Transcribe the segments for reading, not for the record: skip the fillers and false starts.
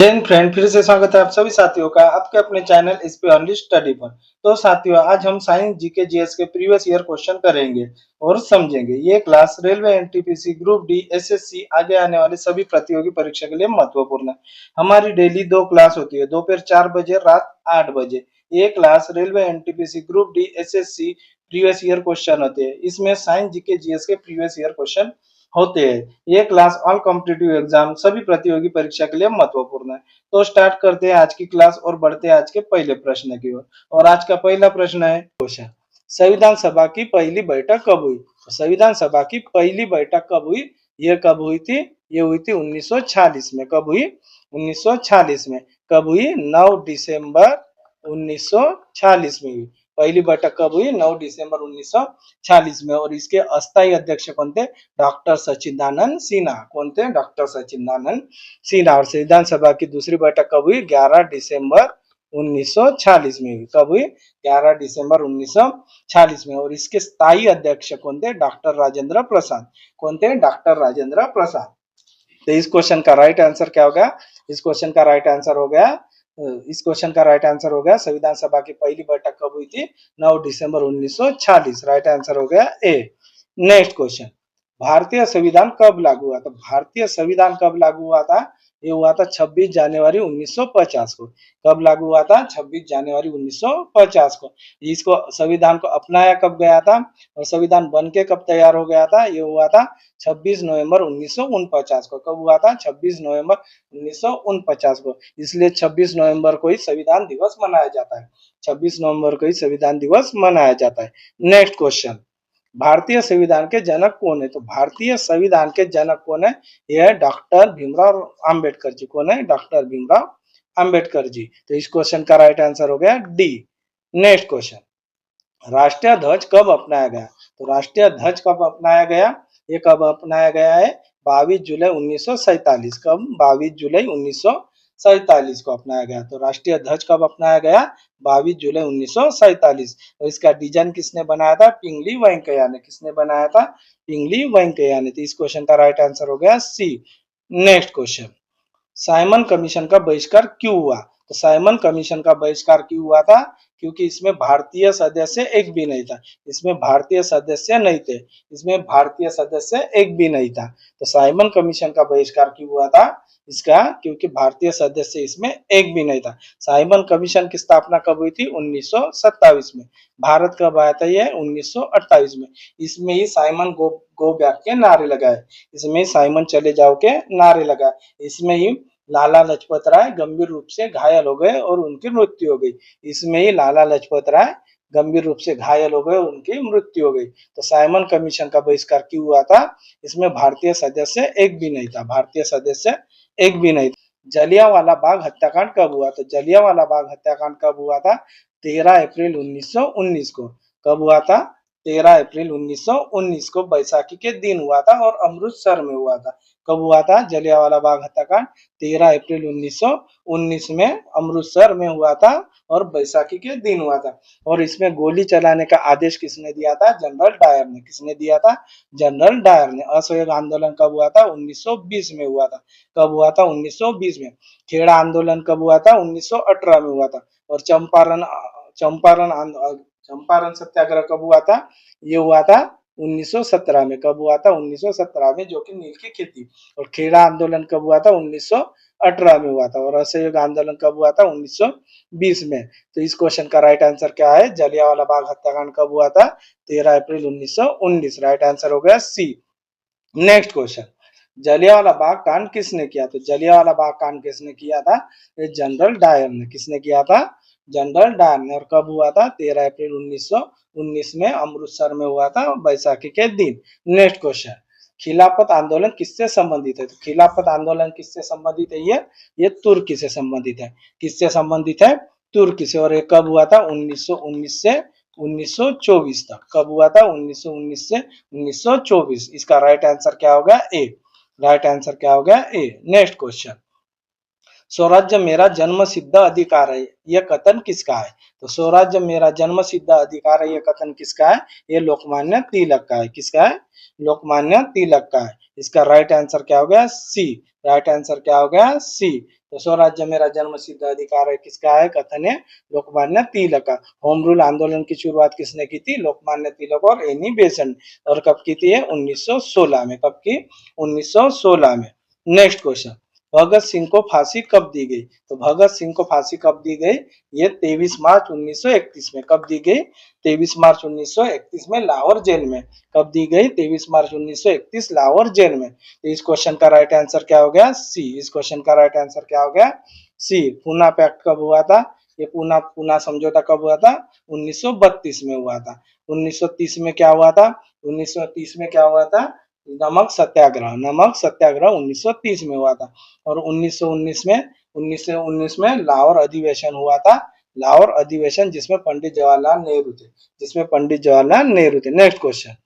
जय हिंद फ्रेंड, फिर से स्वागत है आप सभी साथियों का आपके अपने चैनल इस पे ओनली स्टडी पर। तो साथियों, आज हम साइंस जीके जीएस के प्रीवियस ईयर क्वेश्चन करेंगे और समझेंगे। ये class railway NTPC group D SSC आगे आने वाले सभी प्रतियोगी परीक्षा के लिए महत्वपूर्ण है। हमारी डेली 2 क्लास होती है, दोपहर 4 बजे, रात 8 बजे। ये class railway NTPC group D SSC previous year question होते हैं। इसमें साइंस जीके जीएस के प्रीवियस ईयर क्वेश्चन होते हैं। ये क्लास ऑल कॉम्पिटिटिव एग्जाम सभी प्रतियोगी परीक्षा के लिए महत्वपूर्ण है। तो स्टार्ट करते हैं आज की क्लास और बढ़ते हैं आज के पहले प्रश्न की ओर। और आज का पहला प्रश्न है क्वेश्चन, संविधान सभा की पहली बैठक कब हुई? तो संविधान सभा की पहली बैठक कब हुई? ये कब हुई थी? ये हुई थी 1946 में। कब हुई? 1946 में। कब हुई? 9 दिसंबर 1946 में हुई। पहली बैठक कब हुई? 9 दिसंबर 1946 में। और इसके अस्थायी अध्यक्ष कौन थे? डॉक्टर सच्चिदानंद सिन्हा। कौन थे? डॉक्टर सच्चिदानंद सिन्हा। और संविधान सभा की दूसरी बैठक कब हुई? 11 दिसंबर 1946 में हुई। कब हुई? 11 दिसंबर 1946 में। और इसके स्थायी अध्यक्ष कौन थे? डॉक्टर राजेंद्र प्रसाद। कौन थे? डॉक्टर राजेंद्र प्रसाद। तो इस क्वेश्चन का राइट आंसर क्या होगा? इस क्वेश्चन का राइट आंसर हो गया संविधान सभा की पहली बैठक कब हुई थी? 9 दिसंबर 1946। राइट आंसर हो गया ए। नेक्स्ट क्वेश्चन, भारतीय संविधान कब लागू हुआ था? भारतीय संविधान कब लागू हुआ था? ये हुआ था 26 जनवरी 1950 को। कब लागू हुआ था? 26 जनवरी 1950 को। इसको संविधान को अपनाया कब गया था और संविधान बन के कब तैयार हो गया था? ये हुआ था 26 नवंबर 1949 को। कब हुआ था? 26 नवंबर 1949 को। इसलिए 26 नवंबर को ही संविधान दिवस मनाया जाता है। 26 नवंबर को ही संविधान दिवस मनाया जाता है। नेक्स्ट क्वेश्चन, भारतीय संविधान के जनक कौन है? तो भारतीय संविधान के जनक कौन है? यह है डॉक्टर भीमराव अंबेडकर जी। कौन है? डॉक्टर भीमराव अंबेडकर जी। तो इस क्वेश्चन का राइट आंसर हो गया डी। नेक्स्ट क्वेश्चन, राष्ट्रीय ध्वज कब अपनाया गया? तो राष्ट्रीय ध्वज कब अपनाया गया? ये कब अपनाया गया है? 22 जुलाई 1947। कब? 22 जुलाई 1947 को अपनाया गया। तो राष्ट्रीय ध्वज कब अपनाया गया? 22 जुलाई 1947। और इसका डिजाइन किसने बनाया था? पिंगली वेंकैया ने। किसने बनाया था? पिंगली वेंकैया ने। तो इस क्वेश्चन का राइट आंसर हो गया सी। नेक्स्ट क्वेश्चन, साइमन कमीशन का बहिष्कार क्यों हुआ? तो साइमन कमीशन का बहिष्कार क्यों हुआ था? क्योंकि इसमें भारतीय सदस्य एक भी नहीं था। इसमें भारतीय सदस्य नहीं थे। इसमें भारतीय सदस्य एक भी नहीं था। तो साइमन कमीशन का बहिष्कार क्यों हुआ था? इसका क्योंकि भारतीय सदस्य इसमें एक भी नहीं था। साइमन कमीशन की स्थापना कब हुई थी? 1927 में। भारत कब आया था? ये 1928 में। इसमें ही साइमन गो बैक के नारे लगाए। इसमें साइमन चले जाओ के नारे लगाए। इसमें ही लाला लाजपत राय गंभीर रूप से घायल हो गए और उनकी मृत्यु हो गई। इसमें ही लाला लाजपत राय गंभीर रूप से घायल हो गए और उनकी मृत्यु हो गई। तो साइमन कमीशन का बहिष्कार क्यों हुआ था? इसमें भारतीय सदस्य एक भी नहीं था। भारतीय सदस्य एक भी नहीं था। जलियांवाला बाग हत्याकांड कब हुआ? तो जलियांवाला बाग हत्याकांड कब हुआ था? 13 अप्रैल 1919 को। कब हुआ था? 13 अप्रैल 1919 को बैसाखी के दिन हुआ था और अमृतसर में हुआ था। कब हुआ था जलियांवाला बाग हत्याकांड? 13 अप्रैल 1919 में अमृतसर में हुआ था और बैसाखी के दिन हुआ था। और इसमें गोली चलाने का आदेश किसने दिया था? जनरल डायर ने। किसने दिया था? जनरल डायर ने। असहयोग आंदोलन कब हुआ था? 1920 में हुआ था। कब हुआ था? 1920 में। खेड़ा आंदोलन कब हुआ था? 1918 में हुआ था। और चंपारण चंपारण सत्याग्रह कब हुआ था? ये हुआ था 1917 में। कब हुआ था? 1917 में, जो कि नील की खेती। और खेड़ा आंदोलन कब हुआ था? 1918 में हुआ था। और असहयोग आंदोलन कब हुआ था? 1920 में। तो इस क्वेश्चन का राइट आंसर क्या है? जलियांवाला बाग हत्याकांड कब हुआ था? 13 अप्रैल 1919। राइट आंसर हो गया सी। नेक्स्ट क्वेश्चन, जलियांवाला बाग कांड किसने किया? तो जलियांवाला बाग कांड किसने किया था? ये जनरल डायर ने। किसने किया था? जनरल डायर ने। और कब हुआ था? 13 अप्रैल 1919 में अमृतसर में हुआ था बैसाखी के दिन। नेक्स्ट क्वेश्चन, खिलाफत आंदोलन किससे संबंधित है? तो खिलाफत आंदोलन किससे संबंधित है? ये तुर्की से संबंधित है। किससे संबंधित है? तुर्की से। और ये कब हुआ था? 1919 से 1924 तक। कब हुआ था? 1919 से 1924। इसका राइट आंसर क्या होगा? ए। राइट आंसर क्या होगा? ए। नेक्स्ट क्वेश्चन, स्वराज्य मेरा जन्म सिद्ध अधिकार है, यह कथन किसका है? तो स्वराज्य मेरा जन्म सिद्ध अधिकार है, यह कथन किसका है? ये लोकमान्य तिलक का है। किसका है? लोकमान्य तिलक का है। इसका राइट आंसर क्या हो गया? सी। राइट आंसर क्या हो गया? सी। तो स्वराज्य मेरा जन्म सिद्ध अधिकार है किसका है? कथन है लोकमान्य तिलक का। होम रूल आंदोलन की शुरुआत किसने की थी? लोकमान्य तिलक और एनी बेसेंट। और कब की थी? 1916 में। कब की? 1916 में। नेक्स्ट क्वेश्चन, भगत सिंह को फांसी कब दी गई? तो भगत सिंह को फांसी कब दी गई? ये 23 मार्च 1931 में। कब दी गई? 23 मार्च 1931 में लाहौर जेल में। कब दी गई? 23 मार्च 1931 लाहौर जेल में। तो इस क्वेश्चन का राइट आंसर क्या हो गया? सी। इस क्वेश्चन का राइट आंसर क्या हो गया? सी। पूना पैक्ट कब हुआ था? ये पूना पूना समझौता कब हुआ था? 1932 में हुआ था। 1930 में क्या हुआ था? 1930 में क्या हुआ था? नमक सत्याग्रह। नमक सत्याग्रह 1930 में हुआ था। और 1919 में लाहौर अधिवेशन हुआ था। लाहौर अधिवेशन जिसमें पंडित जवाहरलाल नेहरू थे। जिसमें पंडित जवाहरलाल नेहरू थे। नेक्स्ट क्वेश्चन,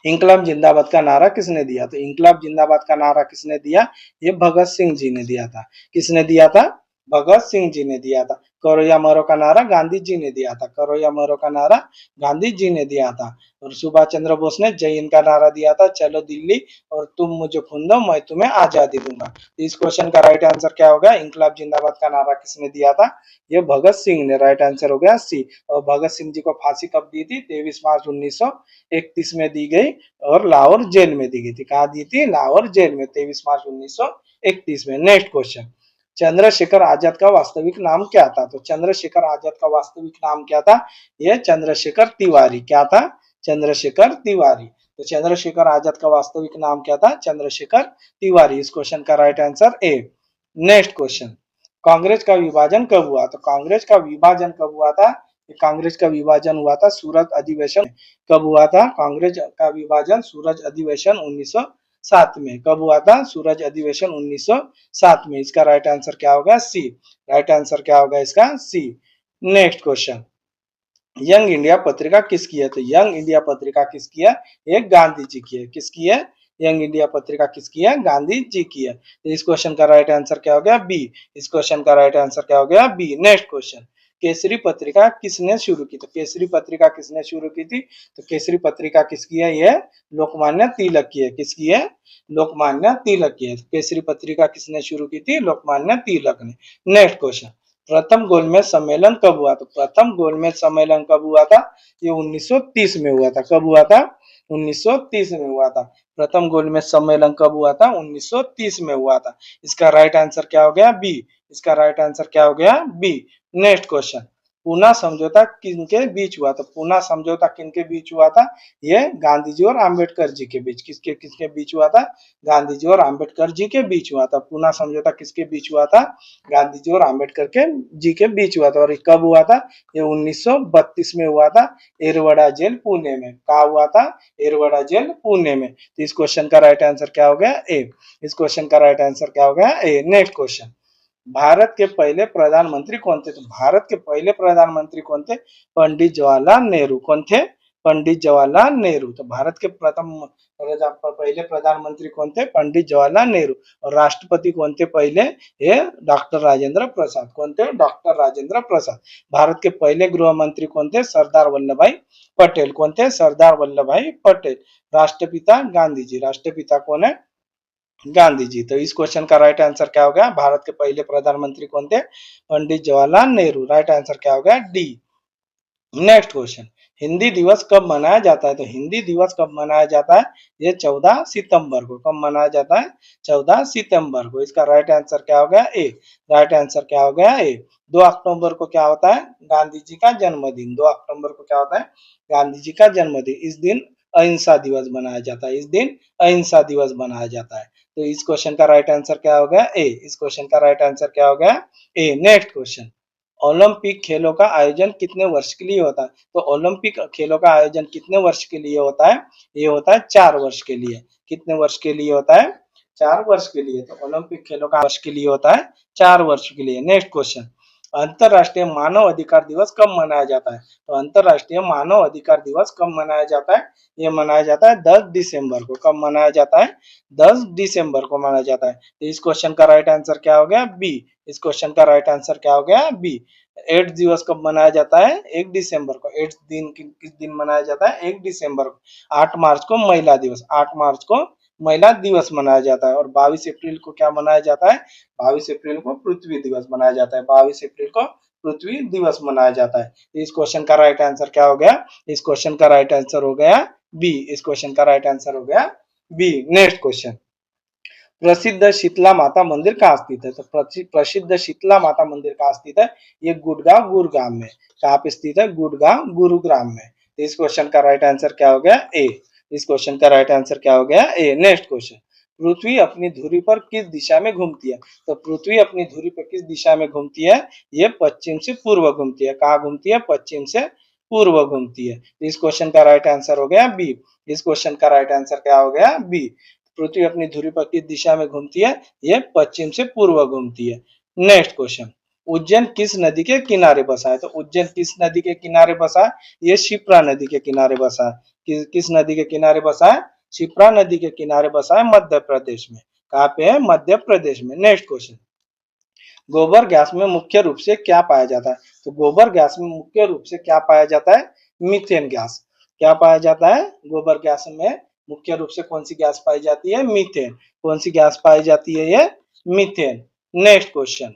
इंकलाब जिंदाबाद का नारा किसने दिया? तो इंकलाब जिंदाबाद का नारा किसने दिया? ये भगत सिंह जी ने दिया था। किसने दिया था? भगत सिंह जी ने दिया था। करो या मरो का नारा गांधी जी ने दिया था। करो या मरो का नारा गांधी जी ने दिया था। और सुभाष चंद्र बोस ने जय हिंद का नारा दिया था, चलो दिल्ली और तुम मुझे खून दो मैं तुम्हें आजादी दूंगा। इस क्वेश्चन का राइट आंसर क्या होगा? इंकलाब जिंदाबाद का नारा किसने दिया था? ये भगत सिंह ने। राइट आंसर हो गया सी। और भगत सिंह जी को फांसी कब दी थी? 23 मार्च 1931 में दी गई और लाहौर जेल में दी गई थी। कहा दी थी? लाहौर जेल में 23 मार्च 1931 में। नेक्स्ट क्वेश्चन, चंद्रशेखर आजाद का वास्तविक नाम क्या था? तो चंद्रशेखर आजाद का वास्तविक नाम क्या था? यह चंद्रशेखर तिवारी। क्या था? चंद्रशेखर तिवारी। तो चंद्रशेखर आजाद का वास्तविक नाम क्या था? चंद्रशेखर तिवारी। इस क्वेश्चन का right answer A. Next question, Congress का विभाजन कब हुआ? तो कांग्रेस का विभाजन कब हुआ था? कांग्रेस का विभाजन हुआ था सूरत अधिवेशन। कब हुआ था कांग्रेस का विभाजन? सूरज अधिवेशन 1907 में। कब हुआ था? सूरज अधिवेशन 1907 में। इसका राइट आंसर क्या होगा? सी। राइट आंसर क्या होगा इसका? सी। नेक्स्ट क्वेश्चन, यंग इंडिया पत्रिका किसकी है? तो यंग इंडिया पत्रिका किसकी है? ये गांधी जी की है। किसकी है? यंग इंडिया पत्रिका किसकी है? गांधी जी की है। तो इस क्वेश्चन का राइट आंसर क्या हो गया? बी। इस क्वेश्चन का राइट आंसर क्या हो गया? बी। नेक्स्ट क्वेश्चन, केसरी पत्रिका किसने शुरू की? तो केसरी पत्रिका किसने शुरू की थी? तो केसरी पत्रिका किसकी है? यह लोकमान्य तिलक की है। किसकी है? लोकमान्य तिलक की है। केसरी पत्रिका किसने शुरू की थी? लोकमान्य तिलक ने। नेक्स्ट क्वेश्चन, प्रथम गोलमेज सम्मेलन कब हुआ? तो प्रथम गोलमेज सम्मेलन कब हुआ था? ये 1930 में हुआ था। कब हुआ था? 1930 में हुआ था। प्रथम गोलमेज सम्मेलन कब हुआ था? 1930 में हुआ था। इसका राइट आंसर क्या हो गया? बी। इसका राइट आंसर क्या हो गया? बी। नेक्स्ट क्वेश्चन, पूना समझौता किनके बीच हुआ? तो पूना समझौता किनके बीच हुआ था? ये गांधी जी और आम्बेडकर जी के बीच। किसके किसके बीच हुआ था? गांधी जी और आम्बेडकर जी के बीच हुआ था। पूना समझौता किसके बीच हुआ था? गांधी जी और आम्बेडकर के जी के बीच हुआ था। और कब हुआ था? ये 1932 में हुआ था, एरवड़ा जेल पुणे में। कहा हुआ था? एरवड़ा जेल पुणे में। तो इस क्वेश्चन का राइट आंसर क्या हो गया? ए। इस क्वेश्चन का राइट आंसर क्या हो गया? ए। नेक्स्ट क्वेश्चन, भारत के पहले प्रधानमंत्री कौन थे? तो भारत के पहले प्रधानमंत्री कौन थे? पंडित जवाहरलाल नेहरू। कौन थे? पंडित जवाहरलाल नेहरू। तो भारत के पहले प्रधानमंत्री कौन थे? पंडित जवाहरलाल नेहरू। और राष्ट्रपति कौन थे पहले? ये डॉक्टर राजेंद्र प्रसाद। कौन थे? डॉक्टर राजेंद्र प्रसाद। भारत के पहले गृह मंत्री कौन थे? सरदार वल्लभ भाई पटेल। कौन थे? सरदार वल्लभ भाई पटेल। राष्ट्रपिता गांधी जी। राष्ट्रपिता कौन है? गांधी जी। तो इस क्वेश्चन का राइट आंसर क्या हो गया? भारत के पहले प्रधानमंत्री कौन थे? पंडित जवाहरलाल नेहरू। राइट आंसर क्या हो गया? डी। नेक्स्ट क्वेश्चन, हिंदी दिवस कब मनाया जाता है? तो हिंदी दिवस कब मनाया जाता है? ये 14 सितंबर को। कब मनाया जाता है? 14 सितंबर को। इसका राइट आंसर क्या हो गया? ए। राइट आंसर क्या हो गया? ए। 2 अक्टूबर को क्या होता है? गांधी जी का जन्मदिन। 2 अक्टूबर को क्या होता है? गांधी जी का जन्मदिन। इस दिन अहिंसा दिवस मनाया जाता है। इस दिन अहिंसा दिवस मनाया जाता है। तो इस क्वेश्चन का राइट आंसर क्या हो गया? ए। इस क्वेश्चन का राइट आंसर क्या हो गया? ए। नेक्स्ट क्वेश्चन, ओलंपिक खेलों का आयोजन कितने वर्ष के लिए होता है? तो ओलंपिक खेलों का आयोजन कितने वर्ष के लिए होता है? ये होता है 4 वर्ष के लिए। कितने वर्ष के लिए होता है? 4 वर्ष के लिए। तो ओलंपिक खेलों का वर्ष के लिए होता है 4 वर्ष के लिए। नेक्स्ट क्वेश्चन, अंतरराष्ट्रीय मानव अधिकार दिवस कब मनाया जाता है? तो अंतरराष्ट्रीय मानव अधिकार दिवस कब मनाया जाता है? ये मनाया जाता है 10 दिसंबर को। कब मनाया जाता है? 10 दिसंबर को मनाया जाता है। तो इस क्वेश्चन का राइट आंसर क्या हो गया? बी। इस क्वेश्चन का राइट आंसर क्या हो गया? बी। एड्स दिवस कब मनाया जाता है? 1 दिसंबर को। एड्स दिन किस दिन मनाया जाता है? 1 दिसंबर को। 8 मार्च को महिला दिवस, 8 मार्च को महिला दिवस मनाया जाता है। और 22 अप्रैल को क्या मनाया जाता है? 22 अप्रैल को पृथ्वी दिवस मनाया जाता है। 22 अप्रैल को पृथ्वी दिवस मनाया जाता है। इस क्वेश्चन का राइट आंसर क्या हो गया? इस क्वेश्चन का राइट आंसर हो गया बी। इस क्वेश्चन का राइट आंसर हो गया बी। नेक्स्ट क्वेश्चन, प्रसिद्ध शीतला माता मंदिर कहाँ स्थित है? तो प्रसिद्ध शीतला माता मंदिर कहाँ स्थित है? ये गुड़गांव गुरुग्राम में। कहाँ पे स्थित है? गुड़गांव गुरुग्राम में। तो इस क्वेश्चन का राइट आंसर क्या हो गया? ए। इस क्वेश्चन का राइट आंसर क्या हो गया? ए। नेक्स्ट क्वेश्चन, पृथ्वी अपनी धुरी पर किस दिशा में घूमती है? तो पृथ्वी अपनी धुरी पर किस दिशा में घूमती है? ये पश्चिम से पूर्व घूमती है। कहाँ घूमती है? पश्चिम से पूर्व घूमती है। तो इस क्वेश्चन का राइट आंसर हो गया बी। इस क्वेश्चन का राइट आंसर क्या हो गया? बी। पृथ्वी अपनी धुरी पर किस दिशा में घूमती है? ये पश्चिम से पूर्व घूमती है। नेक्स्ट क्वेश्चन, उज्जैन किस नदी के किनारे बसा है? तो उज्जैन किस नदी के किनारे बसा है? ये शिप्रा नदी के किनारे बसा है। किस नदी के किनारे बसा है? शिप्रा नदी के किनारे बसा है, मध्य प्रदेश में। कहाँ पे है? मध्य प्रदेश में। नेक्स्ट क्वेश्चन, गोबर गैस में मुख्य रूप से क्या पाया जाता है? तो गोबर गैस में मुख्य रूप से क्या पाया जाता है? Methane gas. क्या पाया जाता है? गोबर गैस में मुख्य रूप से कौन सी गैस पाई जाती है? मीथेन। कौन सी गैस पाई जाती है? ये मीथेन। नेक्स्ट क्वेश्चन,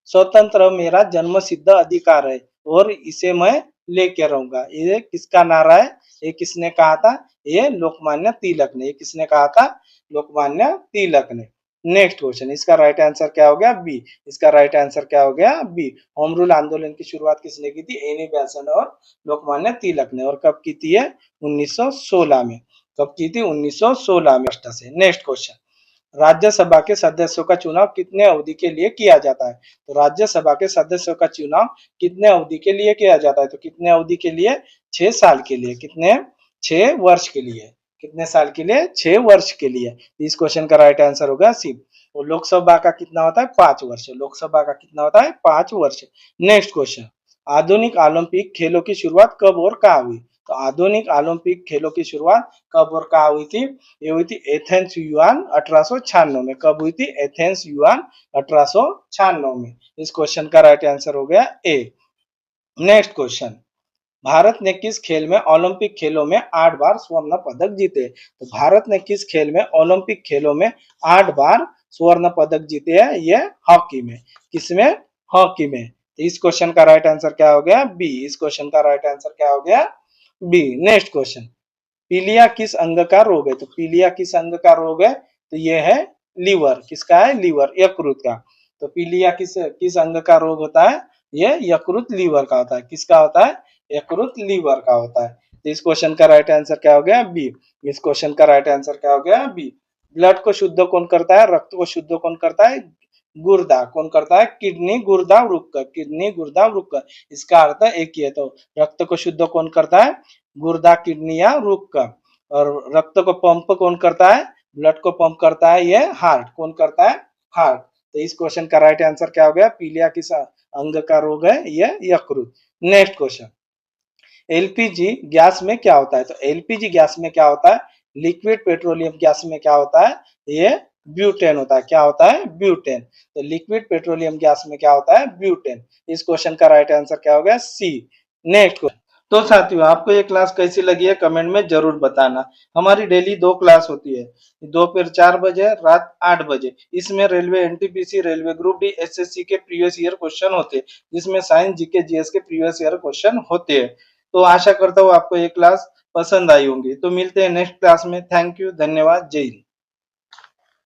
स्वतंत्र मेरा जन्म सिद्ध अधिकार है और इसे मैं लेके रहूंगा, ये किसका नारा है? ये किसने कहा था? ये लोकमान्य तिलक ने। ये किसने कहा था? लोकमान्य तिलक ने। नेक्स्ट क्वेश्चन, इसका राइट आंसर क्या हो गया? बी। इसका राइट आंसर क्या हो गया? बी। होम रूल आंदोलन की शुरुआत किसने की थी? एनी बेसेंट और लोकमान्य तिलक ने। और कब की थी? 1916 में। कब की थी? 1916 में से। नेक्स्ट क्वेश्चन, राज्यसभा के सदस्यों का चुनाव कितने अवधि के लिए किया जाता है? तो राज्यसभा के सदस्यों का चुनाव कितने अवधि के लिए किया जाता है? तो कितने अवधि के लिए? 6 साल के लिए। कितने? 6 वर्ष के लिए। कितने साल के लिए? 6 वर्ष के लिए। इस क्वेश्चन का राइट आंसर होगा सी। और लोकसभा का कितना होता है? 5 वर्ष। लोकसभा का कितना होता है? 5 वर्ष। नेक्स्ट क्वेश्चन, आधुनिक ओलंपिक खेलों की शुरुआत कब और कहाँ हुई? तो आधुनिक ओलंपिक खेलों की शुरुआत कब और कहाँ हुई थी? ये हुई थी एथेंस युआन 1896 में। कब हुई थी? एथेंस युआन 1896 में। इस क्वेश्चन का राइट आंसर हो गया ए। नेक्स्ट क्वेश्चन, भारत ने किस खेल में ओलंपिक खेलों में 8 बार स्वर्ण पदक जीते? तो भारत ने किस खेल में ओलंपिक खेलों में 8 बार स्वर्ण पदक जीते हैं? ये हॉकी में। किसमें? हॉकी में। तो इस क्वेश्चन का राइट आंसर क्या हो गया? बी। इस क्वेश्चन का राइट आंसर क्या हो गया? बी। नेक्स्ट क्वेश्चन, पीलिया किस अंग का रोग है? तो पीलिया किस अंग का रोग है? तो ये है लीवर। किसका है? लीवर, यकृत का। तो पीलिया किस किस अंग का रोग होता है? ये यकृत लीवर का होता है। किसका होता है? यकृत लीवर का होता है। तो इस क्वेश्चन का राइट आंसर क्या हो गया? बी। इस क्वेश्चन का राइट आंसर क्या हो गया? बी। ब्लड को शुद्ध कौन करता है? रक्त को शुद्ध कौन करता है? गुर्दा। कौन करता है? किडनी, गुर्दा, वृक्क। किडनी, गुर्दा, वृक्क। इसका अर्थ एक ही है। तो रक्त को शुद्ध कौन करता है? गुर्दा, किडनी या वृक्क। और रक्त को पंप कौन करता है? ब्लड को पंप करता है ये हार्ट। कौन करता है? हार्ट। तो इस क्वेश्चन का राइट आंसर क्या हो गया? पीलिया किस अंग का रोग है? ये यकृत। नेक्स्ट क्वेश्चन, एलपीजी गैस में क्या होता है? तो एलपीजी गैस में क्या होता है? लिक्विड पेट्रोलियम गैस में क्या होता है? ये ब्यूटेन होता है। क्या होता है? ब्यूटेन। तो लिक्विड पेट्रोलियम गैस में क्या होता है? ब्यूटेन। इस क्वेश्चन का राइट आंसर क्या हो गया? सी। नेक्स्ट क्वेश्चन, तो साथियों आपको ये क्लास कैसी लगी है कमेंट में जरूर बताना। हमारी डेली 2 क्लास होती है, दोपहर 4 बजे, रात 8 बजे। इसमें railway NTPC, railway group D, SSC के प्रीवियस ईयर क्वेश्चन होते हैं, जिसमें साइंस, जीके, जीएस के प्रीवियस ईयर क्वेश्चन होते हैं। तो आशा करता हूँ आपको ये क्लास पसंद आई होंगी। तो मिलते हैं नेक्स्ट क्लास में। थैंक यू, धन्यवाद, जय हिंद।